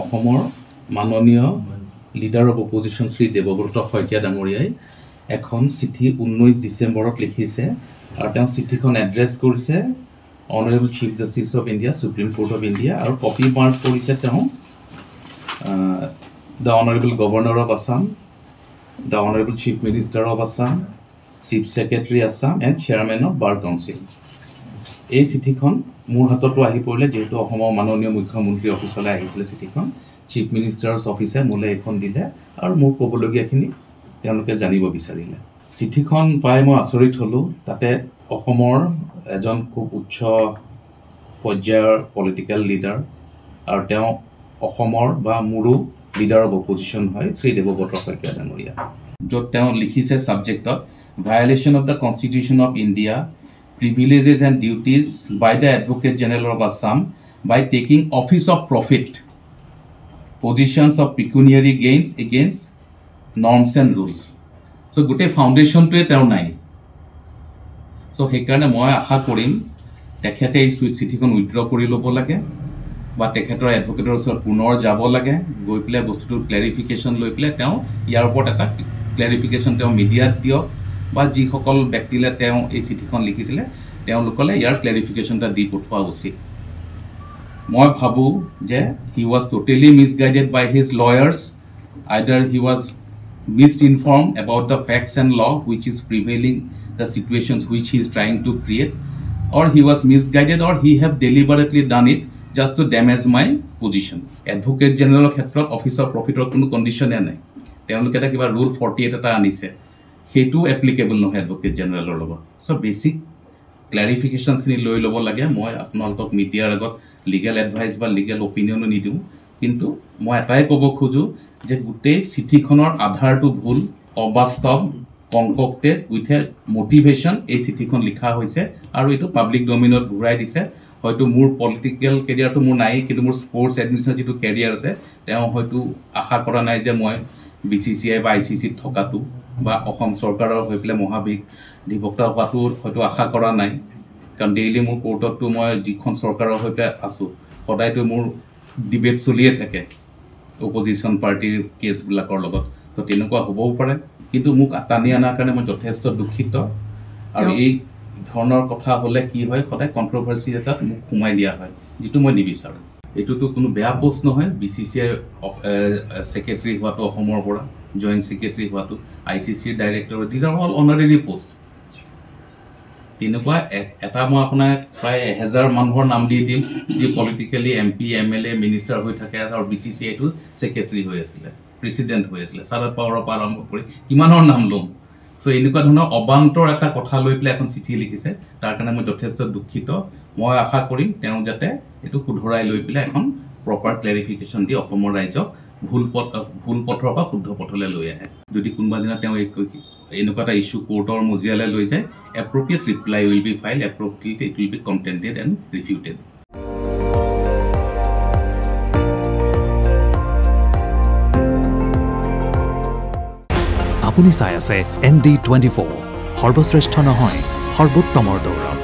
অসমৰ মাননীয় leader of opposition Shri Debabrata Saikia ডাঙৰীয়াই এখন চিঠি 19 ডিচেম্বৰত লিখিছে আৰু তেওঁ চিঠিখন এড্ৰেছ কৰিছে honourable chief justice of India supreme court of India আৰু কপি মাৰ্ক কৰিছে তেওঁ the honourable governor of Assam, the honourable chief minister of Assam, chief secretary Assam and chairman of bar council. এই চিঠিখন মোৰ হাততো আহি পৰিলে, যিহেতু অসমৰ মাননীয় মুখ্যমন্ত্ৰী অফিচলৈ আহিছিলে চিঠিখন। চিফ মিনিষ্টাৰ্ছ অফিচে মোলৈ এইখন দিলে আৰু মোৰ ক'বলগীয়াখিনি তেওঁলোকে জানিব বিচাৰিলে। চিঠিখন পাই মই আচৰিত হ'লোঁ। তাতে অসমৰ এজন খুব উচ্চ পৰ্যায়ৰ পলিটিকেল লিডাৰ আৰু তেওঁ অসমৰ বা মোৰো লিডাৰ অফ অপজিশ্যন হয় শ্ৰী দেৱব্ৰত শইকীয়া ডাঙৰীয়া, য'ত তেওঁ লিখিছে ছাবজেক্টত violation of the constitution of India, privileges and duties by the Advocate General of Assam by taking office of profit, positions of pecuniary gains against norms and rules. So gote foundation to eter nai. So hekarne moi asha korim tekhete ei চিঠিখন withdraw কৰি লব লাগে বা তেখেতৰ এডভোকেটৰ ওচৰত পুনৰ যাব লাগে, গৈ পেলাই বস্তুটো ক্লেৰিফিকেশ্যন লৈ পেলাই তেওঁ ইয়াৰ ওপৰত এটা ক্লেৰিফিকেশ্যন তেওঁ মিডিয়াত দিয়ক বা যিসকল ব্যক্তিলে তেওঁ এই চিঠিখন লিখিছিলে তেওঁলোকলে ইয়াৰ ক্লেৰিফিকেশ্যন এটা দি পঠোৱা উচিত। মই ভাবোঁ যে he was totally misguided by his lawyers, either he was misinformed about the facts and law which is prevailing, the situations which he is trying to create, or he was misguided, or he have deliberately done it just to damage my position. Advocate General ক্ষেত্ৰত office of প্ৰফিটৰ কোনো কণ্ডিশ্যনে নাই। তেওঁলোকে এটা কিবা rule 48 এটা আনিছে, সেইটো applicable নহয় এডভোকেট জেনেৰেলৰ লগত। চ' বেছিক ক্লেৰিফিকেশ্যনছখিনি লৈ ল'ব লাগে। মই আপোনালোকক মিডিয়াৰ আগত লিগেল এডভাইচ বা লিগেল অপিনিয়নো নিদিওঁ, কিন্তু মই এটাই ক'ব খোজোঁ যে গোটেই চিঠিখনৰ আধাৰটো ভুল, অবাস্তৱ, কনকক্টেড উইথ এ মটিভেশ্যন এই চিঠিখন লিখা হৈছে আৰু এইটো পাব্লিক ডমিনত ঘূৰাই দিছে। হয়তো মোৰ পলিটিকেল কেৰিয়াৰটো মোৰ নাই, কিন্তু মোৰ স্পৰ্টছ এডমিনিষ্ট্ৰেশ্যন যিটো কেৰিয়াৰ আছে তেওঁ হয়তো আশা কৰা নাই যে মই BCCI বা ICCত থকাটো বা অসম চৰকাৰৰ হৈ পেলাই মহাধিবক্তা হোৱাটো হয়তো আশা কৰা নাই, কাৰণ ডেইলি মোৰ কোৰ্টতটো মই যিখন চৰকাৰৰ হৈ পেলাই আছোঁ সদায়তো মোৰ ডিবেট চলিয়ে থাকে অপজিশ্যন পাৰ্টিৰ কেছবিলাকৰ লগত। চ' তেনেকুৱা হ'বও পাৰে, কিন্তু মোক টানি অনাৰ কাৰণে মই যথেষ্ট দুখিত। আৰু এই ধৰণৰ কথা হ'লে কি হয়, সদায় কণ্ট্ৰভাৰ্চি এটাত মোক সোমাই দিয়া হয়, যিটো মই নিবিচাৰোঁ। এইটোতো কোনো বেয়া পোষ্ট নহয়। BCCI ছেক্ৰেটাৰী হোৱাটো অসমৰ পৰা, জইণ্ট ছেক্ৰেটাৰী হোৱাটো, ICCৰ director, these are all honorary post. তেনেকুৱা এটা মই আপোনাক প্ৰায় 1000 মানুহৰ নাম দি দিম যি পলিটিকেলি MP, MLA, মিনিষ্টাৰ হৈ থাকে আৰু BCCIটো ছেক্ৰেটাৰী হৈ আছিলে, প্ৰেচিডেণ্ট হৈ আছিলে, শাৰদ পাৱাৰৰ পৰা আৰম্ভ কৰি কিমানৰ নাম ল'ম। চ' এনেকুৱা ধৰণৰ অবান্তৰ এটা কথা লৈ পেলাই এখন চিঠি লিখিছে, তাৰ কাৰণে মই যথেষ্ট দুখিত। মই আশা কৰিম তেওঁ যাতে এইটো শুধৰাই লৈ পেলাই এখন প্ৰপাৰ ক্লেৰিফিকেশ্যন দি অসমৰ ৰাইজক ভুল পথৰ পৰা শুদ্ধ পথলৈ লৈ আহে। যদি কোনোবা দিনা তেওঁ এনেকুৱা এটা ইছ্যু কোৰ্টৰ মজিয়ালৈ লৈ যায়, appropriate reply will be file, appropriately it will be contented and refuted. আপুনি চাই আছে ND24, সৰ্বশ্ৰেষ্ঠ নহয় সৰ্বোত্তমৰ দৌৰ।